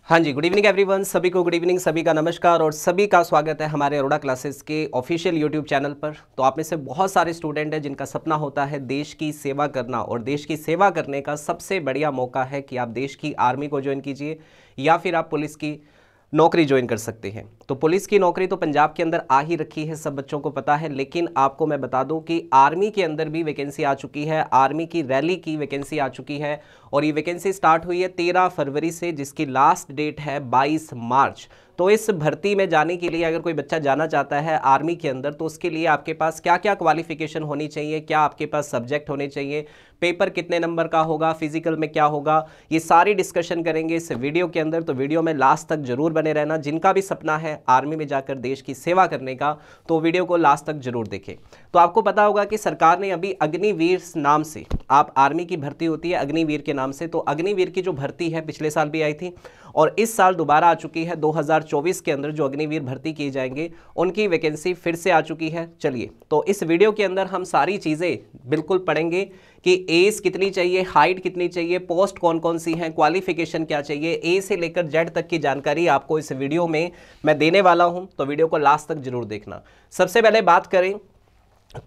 हाँ जी, good evening everyone. सभी को गुड इवनिंग, सभी का नमस्कार और सभी का स्वागत है हमारे अरोड़ा क्लासेस के ऑफिशियल यूट्यूब चैनल पर। तो आप में से बहुत सारे स्टूडेंट हैं जिनका सपना होता है देश की सेवा करना, और देश की सेवा करने का सबसे बढ़िया मौका है कि आप देश की आर्मी को ज्वाइन कीजिए या फिर आप पुलिस की नौकरी ज्वाइन कर सकते हैं। तो पुलिस की नौकरी तो पंजाब के अंदर आ ही रखी है, सब बच्चों को पता है, लेकिन आपको मैं बता दूं कि आर्मी के अंदर भी वैकेंसी आ चुकी है। आर्मी की रैली की वैकेंसी आ चुकी है और ये वैकेंसी स्टार्ट हुई है 13 फरवरी से, जिसकी लास्ट डेट है 22 मार्च। तो इस भर्ती में जाने के लिए अगर कोई बच्चा जाना चाहता है आर्मी के अंदर, तो उसके लिए आपके पास क्या क्या क्वालिफिकेशन होनी चाहिए, क्या आपके पास सब्जेक्ट होने चाहिए, पेपर कितने नंबर का होगा, फिजिकल में क्या होगा, ये सारी डिस्कशन करेंगे इस वीडियो के अंदर। तो वीडियो में लास्ट तक जरूर बने रहना। जिनका भी सपना है आर्मी में जाकर देश की सेवा करने का, तो वीडियो को लास्ट तक जरूर देखें। तो आपको पता होगा कि सरकार ने अभी अग्निवीर नाम से, आप आर्मी की भर्ती होती है अग्निवीर के नाम से, तो अग्निवीर की जो भर्ती है पिछले साल भी आई थी और इस साल दोबारा आ चुकी है। 2024 के अंदर जो अग्निवीर भर्ती किए जाएंगे उनकी वैकेंसी फिर से आ चुकी है। चलिए, तो इस वीडियो के अंदर हम सारी चीज़ें बिल्कुल पढ़ेंगे कि एज कितनी चाहिए, हाइट कितनी चाहिए, पोस्ट कौन कौन सी हैं, क्वालिफिकेशन क्या चाहिए, ए से लेकर जेड तक की जानकारी आपको इस वीडियो में मैं देने वाला हूं। तो वीडियो को लास्ट तक जरूर देखना। सबसे पहले बात करें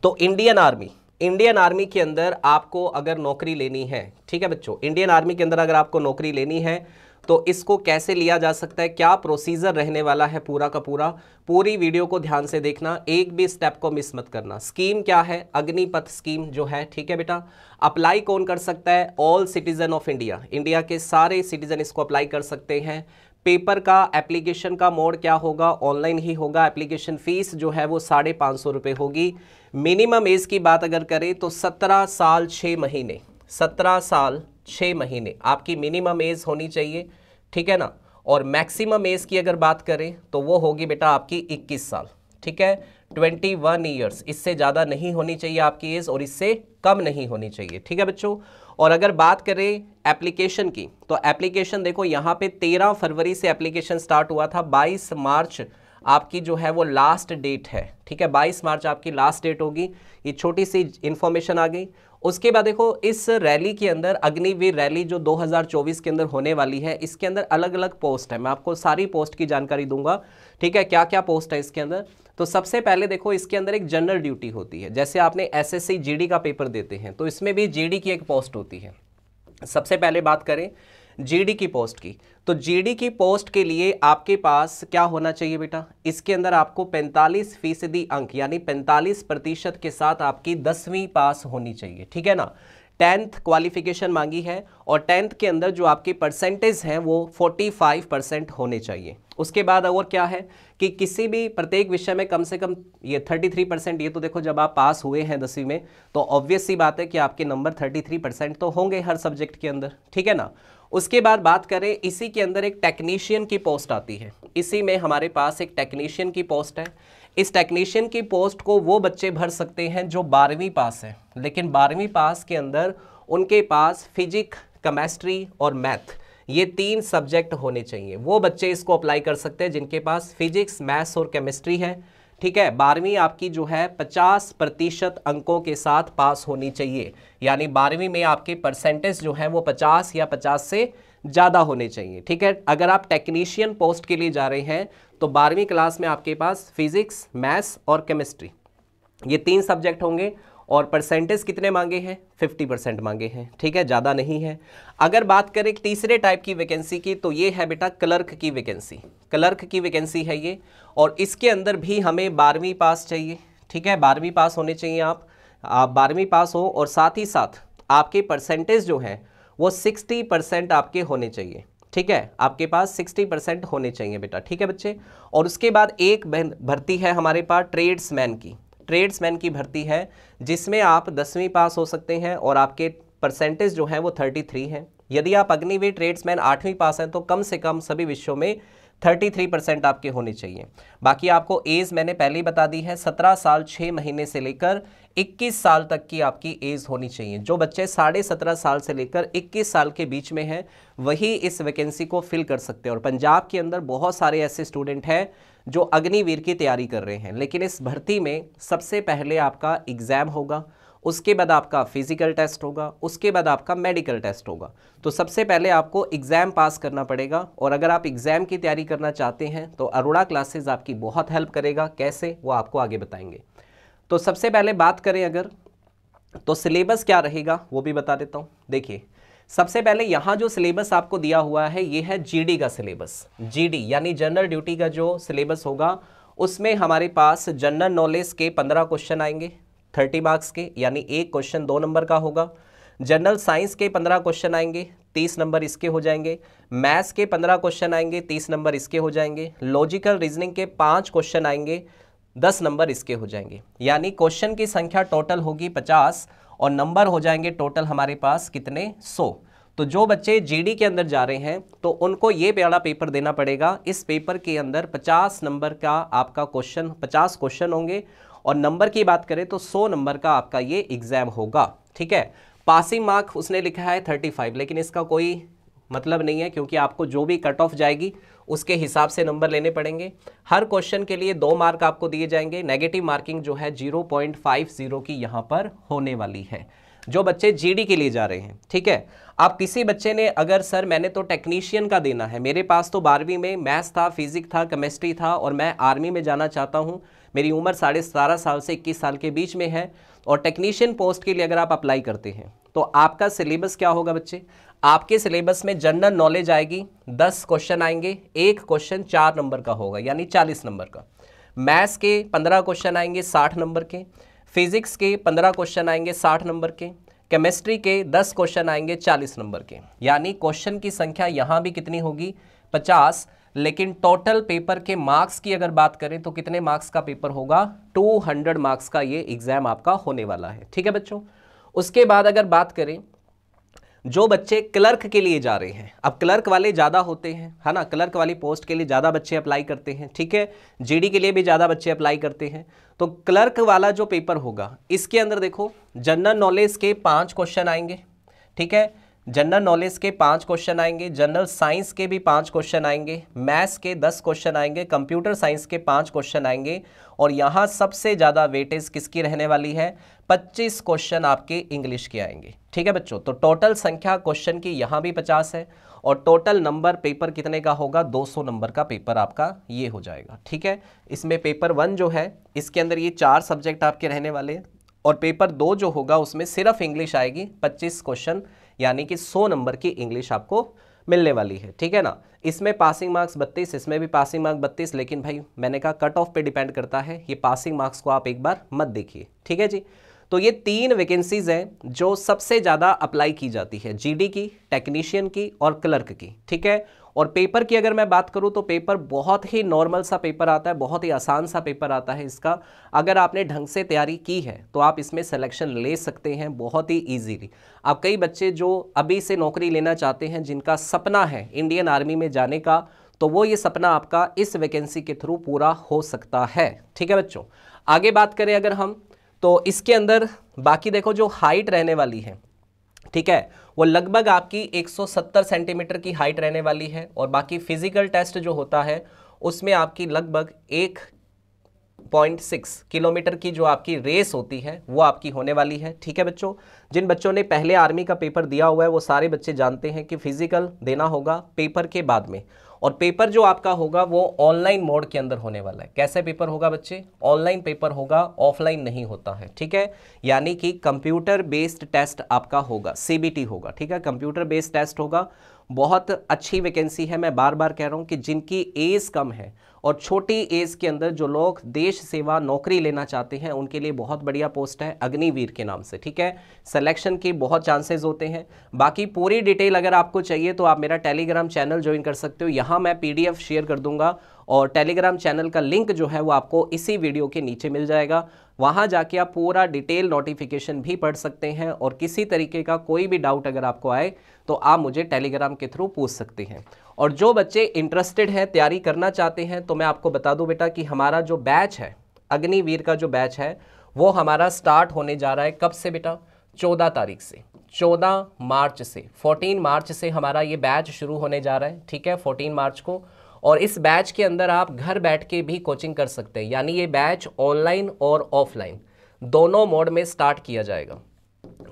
तो इंडियन आर्मी के अंदर आपको अगर नौकरी लेनी है, ठीक है बच्चों, इंडियन आर्मी के अंदर अगर आपको नौकरी लेनी है तो इसको कैसे लिया जा सकता है, क्या प्रोसीजर रहने वाला है पूरा का पूरा, पूरी वीडियो को ध्यान से देखना, एक भी स्टेप को मिस मत करना। स्कीम क्या है, अग्निपथ स्कीम जो है, ठीक है बेटा। अप्लाई कौन कर सकता है, all citizen of India, India के सारे सिटीजन इसको अप्लाई कर सकते हैं। पेपर का एप्लीकेशन का मोड क्या होगा, ऑनलाइन ही होगा। एप्लीकेशन फीस जो है वो 550 रुपये होगी। मिनिमम एज की बात अगर करें तो 17 साल 6 महीने, 17 साल 6 महीने आपकी मिनिमम एज होनी चाहिए, ठीक है ना। और मैक्सिमम एज की अगर बात करें तो वो होगी बेटा आपकी 21 साल, ठीक है, 21 ईयर्स। इससे ज़्यादा नहीं होनी चाहिए आपकी एज और इससे कम नहीं होनी चाहिए, ठीक है बच्चों। और अगर बात करें एप्लीकेशन की, तो एप्लीकेशन देखो यहाँ पे 13 फरवरी से एप्लीकेशन स्टार्ट हुआ था, 22 मार्च आपकी जो है वो लास्ट डेट है, ठीक है, 22 मार्च आपकी लास्ट डेट होगी। ये छोटी सी इंफॉर्मेशन आ गई। उसके बाद देखो इस रैली के अंदर, अग्निवीर रैली जो 2024 के अंदर होने वाली है, इसके अंदर अलग अलग पोस्ट है। मैं आपको सारी पोस्ट की जानकारी दूंगा, ठीक है, क्या क्या पोस्ट है इसके अंदर। तो सबसे पहले देखो इसके अंदर एक जनरल ड्यूटी होती है, जैसे आपने एसएससी जीडी का पेपर देते हैं तो इसमें भी जीडी की एक पोस्ट होती है। सबसे पहले बात करें जीडी की पोस्ट की, तो जीडी की पोस्ट के लिए आपके पास क्या होना चाहिए बेटा, इसके अंदर आपको 45% अंक यानी 45% के साथ आपकी 10वीं पास होनी चाहिए, ठीक है ना। 10th क्वालिफिकेशन मांगी है और 10th के अंदर जो आपके परसेंटेज हैं वो 45% होने चाहिए। उसके बाद और क्या है कि किसी भी प्रत्येक विषय में कम से कम ये 33%, ये तो देखो जब आप पास हुए हैं 10वीं में तो ऑब्वियस सी बात है कि आपके नंबर 33% तो होंगे हर सब्जेक्ट के अंदर, ठीक है ना। उसके बाद बात करें इसी के अंदर एक टेक्नीशियन की पोस्ट आती है, इसी में हमारे पास एक टेक्नीशियन की पोस्ट है। इस टेक्नीशियन की पोस्ट को वो बच्चे भर सकते हैं जो 12वीं पास है, लेकिन 12वीं पास के अंदर उनके पास फिजिक्स, केमिस्ट्री और मैथ, ये 3 सब्जेक्ट होने चाहिए। वो बच्चे इसको अप्लाई कर सकते हैं जिनके पास फिजिक्स, मैथ्स और केमिस्ट्री है, ठीक है। 12वीं आपकी जो है 50% अंकों के साथ पास होनी चाहिए, यानी 12वीं में आपके परसेंटेज जो है वो 50 या 50 से ज़्यादा होने चाहिए, ठीक है। अगर आप टेक्नीशियन पोस्ट के लिए जा रहे हैं तो 12वीं क्लास में आपके पास फिजिक्स, मैथ्स और केमिस्ट्री, ये 3 सब्जेक्ट होंगे और परसेंटेज कितने मांगे हैं, 50% मांगे हैं, ठीक है, ज़्यादा नहीं है। अगर बात करें तीसरे टाइप की वैकेंसी की, तो ये है बेटा क्लर्क की वैकेंसी, क्लर्क की वैकेंसी है ये, और इसके अंदर भी हमें 12वीं पास चाहिए, ठीक है, 12वीं पास होने चाहिए। आप 12वीं पास हो और साथ ही साथ आपके परसेंटेज जो है वो 60% आपके होने चाहिए, ठीक है, आपके पास 60% होने चाहिए बेटा, ठीक है बच्चे। और उसके बाद एक भर्ती है हमारे पास ट्रेड्समैन की भर्ती है, जिसमें आप 10वीं पास हो सकते हैं और आपके परसेंटेज जो है वो 33 हैं। यदि आप अग्निवीर ट्रेड्समैन 8वीं पास हैं तो कम से कम सभी विषयों में 33% आपके होने चाहिए। बाकी आपको एज मैंने पहले ही बता दी है, 17 साल 6 महीने से लेकर 21 साल तक की आपकी एज होनी चाहिए। जो बच्चे 17.5 साल से लेकर 21 साल के बीच में हैं वही इस वैकेंसी को फिल कर सकते हैं। और पंजाब के अंदर बहुत सारे ऐसे स्टूडेंट हैं जो अग्निवीर की तैयारी कर रहे हैं, लेकिन इस भर्ती में सबसे पहले आपका एग्ज़ाम होगा उसके बाद आपका फिजिकल टेस्ट होगा, उसके बाद आपका मेडिकल टेस्ट होगा। तो सबसे पहले आपको एग्ज़ाम पास करना पड़ेगा, और अगर आप एग्ज़ाम की तैयारी करना चाहते हैं तो अरोड़ा क्लासेस आपकी बहुत हेल्प करेगा। कैसे, वो आपको आगे बताएंगे। तो सबसे पहले बात करें अगर, तो सिलेबस क्या रहेगा वो भी बता देता हूँ। देखिए, सबसे पहले यहाँ जो सिलेबस आपको दिया हुआ है ये है जीडी का सिलेबस। जीडी यानी जनरल ड्यूटी का जो सिलेबस होगा उसमें हमारे पास जनरल नॉलेज के 15 क्वेश्चन आएंगे 30 मार्क्स के, यानी एक क्वेश्चन 2 नंबर का होगा। जनरल साइंस के 15 क्वेश्चन आएंगे, 30 नंबर इसके हो जाएंगे। मैथ्स के 15 क्वेश्चन आएंगे, 30 नंबर इसके हो जाएंगे। लॉजिकल रीजनिंग के 5 क्वेश्चन आएंगे, 10 नंबर इसके हो जाएंगे। यानी क्वेश्चन की संख्या टोटल होगी 50 और नंबर हो जाएंगे टोटल हमारे पास कितने, 100। तो जो बच्चे जीडी के अंदर जा रहे हैं तो उनको ये वाला पेपर देना पड़ेगा। इस पेपर के अंदर 50 नंबर का आपका क्वेश्चन, 50 क्वेश्चन होंगे, और नंबर की बात करें तो 100 नंबर का आपका ये एग्जाम होगा। ठीक है, पासिंग मार्क उसने लिखा है 35, लेकिन इसका कोई मतलब नहीं है, क्योंकि आपको जो भी कट ऑफ जाएगी उसके हिसाब से नंबर लेने पड़ेंगे। हर क्वेश्चन के लिए 2 मार्क आपको दिए जाएंगे। नेगेटिव मार्किंग जो है 0.50 की यहाँ पर होने वाली है, जो बच्चे जीडी के लिए जा रहे हैं। ठीक है, आप किसी बच्चे ने अगर सर मैंने तो टेक्नीशियन का देना है, मेरे पास तो 12वीं में मैथ्स था, फिजिक्स था, केमिस्ट्री था, और मैं आर्मी में जाना चाहता हूँ, मेरी उम्र 17.5 साल से 21 साल के बीच में है, और टेक्नीशियन पोस्ट के लिए अगर आप अप्लाई करते हैं तो आपका सिलेबस क्या होगा बच्चे, आपके सिलेबस में जनरल नॉलेज आएगी, 10 क्वेश्चन आएंगे, एक क्वेश्चन 4 नंबर का होगा यानी 40 नंबर का। मैथ्स के 15 क्वेश्चन आएंगे 60 नंबर के, फिजिक्स के 15 क्वेश्चन आएंगे 60 नंबर के, केमिस्ट्री के 10 क्वेश्चन आएंगे 40 नंबर के। यानी क्वेश्चन की संख्या यहाँ भी कितनी होगी, 50। लेकिन टोटल पेपर के मार्क्स की अगर बात करें तो कितने मार्क्स का पेपर होगा, 200 मार्क्स का ये एग्जाम आपका होने वाला है। ठीक है बच्चों, उसके बाद अगर बात करें जो बच्चे क्लर्क के लिए जा रहे हैं, अब क्लर्क वाले ज़्यादा होते हैं, है ना, क्लर्क वाली पोस्ट के लिए ज़्यादा बच्चे अप्लाई करते हैं। ठीक है, जीडी के लिए भी ज़्यादा बच्चे अप्लाई करते हैं। तो क्लर्क वाला जो पेपर होगा इसके अंदर देखो, जनरल नॉलेज के 5 क्वेश्चन आएंगे। ठीक है, जनरल नॉलेज के 5 क्वेश्चन आएंगे, जनरल साइंस के भी 5 क्वेश्चन आएंगे, मैथ्स के 10 क्वेश्चन आएंगे, कंप्यूटर साइंस के 5 क्वेश्चन आएंगे, और यहाँ सबसे ज़्यादा वेटेज किसकी रहने वाली है, 25 क्वेश्चन आपके इंग्लिश के आएंगे। ठीक है बच्चों, तो टोटल संख्या क्वेश्चन की यहाँ भी 50 है, और टोटल नंबर पेपर कितने का होगा, 200 नंबर का पेपर आपका ये हो जाएगा। ठीक है, इसमें पेपर 1 जो है इसके अंदर ये 4 सब्जेक्ट आपके रहने वाले हैं, और पेपर 2 जो होगा उसमें सिर्फ इंग्लिश आएगी, 25 क्वेश्चन यानी कि 100 नंबर की इंग्लिश आपको मिलने वाली है। ठीक है ना, इसमें पासिंग मार्क्स 32, इसमें भी पासिंग मार्क्स 32, लेकिन भाई मैंने कहा कट ऑफ पे डिपेंड करता है, ये पासिंग मार्क्स को आप एक बार मत देखिए। ठीक है जी, तो ये 3 वैकेंसीज हैं जो सबसे ज़्यादा अप्लाई की जाती है, जीडी की, टेक्नीशियन की और क्लर्क की। ठीक है, और पेपर की अगर मैं बात करूं तो पेपर बहुत ही नॉर्मल सा पेपर आता है, बहुत ही आसान सा पेपर आता है इसका। अगर आपने ढंग से तैयारी की है तो आप इसमें सिलेक्शन ले सकते हैं बहुत ही इजीली। अब कई बच्चे जो अभी से नौकरी लेना चाहते हैं, जिनका सपना है इंडियन आर्मी में जाने का, तो वो ये सपना आपका इस वैकेंसी के थ्रू पूरा हो सकता है। ठीक है बच्चों, आगे बात करें अगर हम, तो इसके अंदर बाकी देखो जो हाइट रहने वाली है, ठीक है, वो लगभग आपकी 170 सेंटीमीटर की हाइट रहने वाली है, और बाकी फिजिकल टेस्ट जो होता है उसमें आपकी लगभग 1.6 किलोमीटर की जो आपकी रेस होती है वो आपकी होने वाली है। ठीक है बच्चों, जिन बच्चों ने पहले आर्मी का पेपर दिया हुआ है वो सारे बच्चे जानते हैं कि फिजिकल देना होगा पेपर के बाद में, और पेपर जो आपका होगा वो ऑनलाइन मोड के अंदर होने वाला है। कैसे पेपर होगा बच्चे, ऑनलाइन पेपर होगा, ऑफलाइन नहीं होता है। ठीक है, यानी कि कंप्यूटर बेस्ड टेस्ट आपका होगा, सीबीटी होगा। ठीक है, कंप्यूटर बेस्ड टेस्ट होगा। बहुत अच्छी वैकेंसी है, मैं बार बार कह रहा हूँ कि जिनकी एज कम है और छोटी एज के अंदर जो लोग देश सेवा नौकरी लेना चाहते हैं उनके लिए बहुत बढ़िया पोस्ट है अग्निवीर के नाम से। ठीक है, सिलेक्शन की बहुत चांसेस होते हैं। बाकी पूरी डिटेल अगर आपको चाहिए तो आप मेरा टेलीग्राम चैनल ज्वाइन कर सकते हो, यहाँ मैं पीडीएफ शेयर कर दूंगा, और टेलीग्राम चैनल का लिंक जो है वो आपको इसी वीडियो के नीचे मिल जाएगा। वहाँ जाके आप पूरा डिटेल नोटिफिकेशन भी पढ़ सकते हैं, और किसी तरीके का कोई भी डाउट अगर आपको आए तो आप मुझे टेलीग्राम के थ्रू पूछ सकते हैं। और जो बच्चे इंटरेस्टेड हैं, तैयारी करना चाहते हैं, तो मैं आपको बता दूं बेटा कि हमारा जो बैच है, अग्निवीर का जो बैच है वो हमारा स्टार्ट होने जा रहा है कब से बेटा, 14 तारीख से, 14 मार्च से, 14 मार्च से हमारा ये बैच शुरू होने जा रहा है। ठीक है, 14 मार्च को, और इस बैच के अंदर आप घर बैठ के भी कोचिंग कर सकते हैं, यानी ये बैच ऑनलाइन और ऑफलाइन दोनों मोड में स्टार्ट किया जाएगा।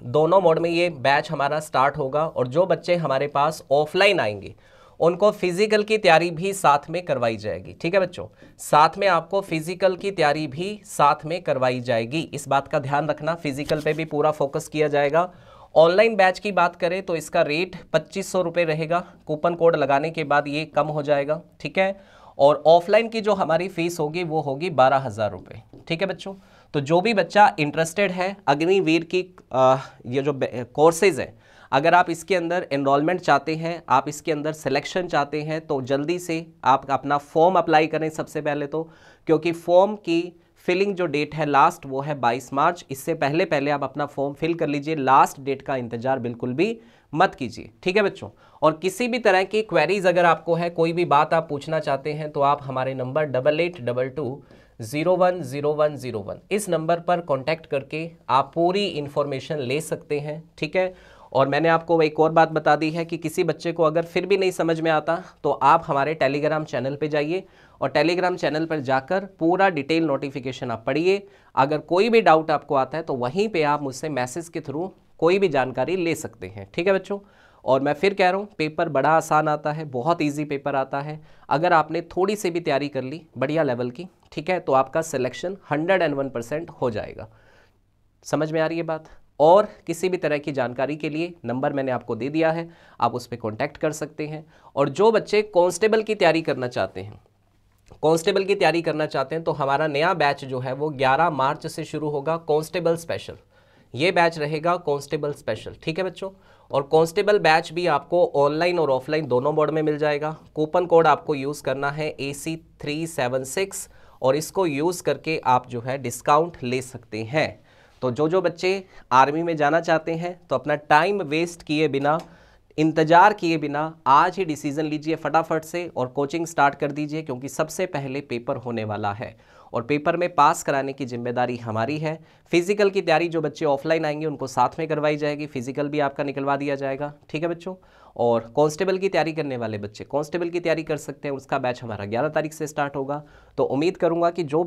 दोनों मोड में ये बैच हमारा स्टार्ट होगा और जो बच्चे हमारे पास ऑफलाइन आएंगे उनको फिजिकल की तैयारी भी साथ में करवाई जाएगी। ठीक है बच्चों, साथ में आपको फिजिकल की तैयारी भी साथ में करवाई जाएगी, इस बात का ध्यान रखना। फिजिकल पे भी पूरा फोकस किया जाएगा। ऑनलाइन बैच की बात करें तो इसका रेट 2500 रुपये रहेगा। कूपन कोड लगाने के बाद ये कम हो जाएगा। ठीक है, और ऑफलाइन की जो हमारी फीस होगी वो होगी 12,000 रुपये। ठीक है बच्चों, तो जो भी बच्चा इंटरेस्टेड है अग्निवीर की ये जो कोर्सेज है, अगर आप इसके अंदर एनरोलमेंट चाहते हैं, आप इसके अंदर सिलेक्शन चाहते हैं, तो जल्दी से आप अपना फॉर्म अप्लाई करें सबसे पहले तो, क्योंकि फॉर्म की फिलिंग जो डेट है लास्ट वो है 22 मार्च। इससे पहले पहले आप अपना फॉर्म फिल कर लीजिए, लास्ट डेट का इंतजार बिल्कुल भी मत कीजिए। ठीक है बच्चों, और किसी भी तरह की क्वेरीज अगर आपको है, कोई भी बात आप पूछना चाहते हैं, तो आप हमारे नंबर 8822010101 इस नंबर पर कांटेक्ट करके आप पूरी इंफॉर्मेशन ले सकते हैं। ठीक है, और मैंने आपको एक और बात बता दी है कि किसी बच्चे को अगर फिर भी नहीं समझ में आता तो आप हमारे टेलीग्राम चैनल पे जाइए और टेलीग्राम चैनल पर जाकर पूरा डिटेल नोटिफिकेशन आप पढ़िए। अगर कोई भी डाउट आपको आता है तो वहीं पे आप मुझसे मैसेज के थ्रू कोई भी जानकारी ले सकते हैं। ठीक है बच्चों, और मैं फिर कह रहा हूँ पेपर बड़ा आसान आता है, बहुत ईजी पेपर आता है। अगर आपने थोड़ी सी भी तैयारी कर ली बढ़िया लेवल की, ठीक है, तो आपका सिलेक्शन 101% हो जाएगा। समझ में आ रही है बात? और किसी भी तरह की जानकारी के लिए नंबर मैंने आपको दे दिया है, आप उस पर कॉन्टैक्ट कर सकते हैं। और जो बच्चे कांस्टेबल की तैयारी करना चाहते हैं, कांस्टेबल की तैयारी करना चाहते हैं, तो हमारा नया बैच जो है वो 11 मार्च से शुरू होगा, कांस्टेबल स्पेशल। ये बैच रहेगा कांस्टेबल स्पेशल। ठीक है बच्चों, और कांस्टेबल बैच भी आपको ऑनलाइन और ऑफलाइन दोनों मोड में मिल जाएगा। कूपन कोड आपको यूज़ करना है AC376 और इसको यूज़ करके आप जो है डिस्काउंट ले सकते हैं। तो जो बच्चे आर्मी में जाना चाहते हैं तो अपना टाइम वेस्ट किए बिना, इंतज़ार किए बिना आज ही डिसीज़न लीजिए फटाफट से और कोचिंग स्टार्ट कर दीजिए, क्योंकि सबसे पहले पेपर होने वाला है और पेपर में पास कराने की जिम्मेदारी हमारी है। फिजिकल की तैयारी जो बच्चे ऑफलाइन आएंगे उनको साथ में करवाई जाएगी, फिजिकल भी आपका निकलवा दिया जाएगा। ठीक है बच्चों, और कांस्टेबल की तैयारी करने वाले बच्चे कांस्टेबल की तैयारी कर सकते हैं, उसका बैच हमारा 11 तारीख से स्टार्ट होगा। तो उम्मीद करूँगा कि जो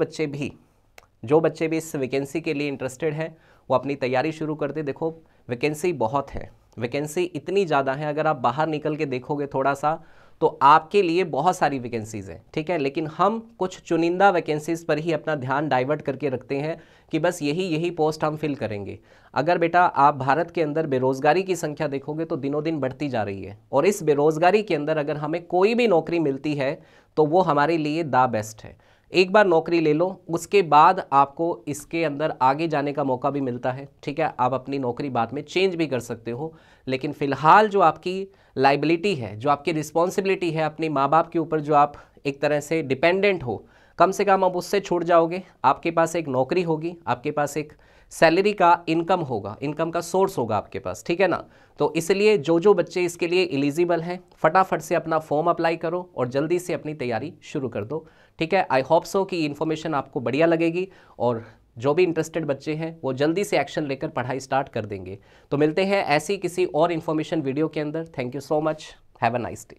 बच्चे भी इस वैकेंसी के लिए इंटरेस्टेड हैं वो अपनी तैयारी शुरू कर दे। देखो वैकेंसी बहुत है, वैकेंसी इतनी ज़्यादा है, अगर आप बाहर निकल के देखोगे थोड़ा सा तो आपके लिए बहुत सारी वैकेंसीज़ हैं। ठीक है, लेकिन हम कुछ चुनिंदा वैकेंसीज़ पर ही अपना ध्यान डाइवर्ट करके रखते हैं कि बस यही पोस्ट हम फिल करेंगे। अगर बेटा आप भारत के अंदर बेरोज़गारी की संख्या देखोगे तो दिनों दिन बढ़ती जा रही है, और इस बेरोज़गारी के अंदर अगर हमें कोई भी नौकरी मिलती है तो वो हमारे लिए द बेस्ट है। एक बार नौकरी ले लो, उसके बाद आपको इसके अंदर आगे जाने का मौका भी मिलता है। ठीक है, आप अपनी नौकरी बाद में चेंज भी कर सकते हो, लेकिन फ़िलहाल जो आपकी लाइबिलिटी है, जो आपकी रिस्पॉन्सिबिलिटी है अपने माँ बाप के ऊपर, जो आप एक तरह से डिपेंडेंट हो, कम से कम आप उससे छूट जाओगे। आपके पास एक नौकरी होगी, आपके पास एक सैलरी का इनकम होगा, इनकम का सोर्स होगा आपके पास। ठीक है ना, तो इसलिए जो बच्चे इसके लिए एलिजिबल हैं फटाफट से अपना फॉर्म अप्लाई करो और जल्दी से अपनी तैयारी शुरू कर दो। ठीक है, आई होप सो कि इन्फॉर्मेशन आपको बढ़िया लगेगी और जो भी इंटरेस्टेड बच्चे हैं वो जल्दी से एक्शन लेकर पढ़ाई स्टार्ट कर देंगे। तो मिलते हैं ऐसी किसी और इन्फॉर्मेशन वीडियो के अंदर। Thank you so much, have a nice day.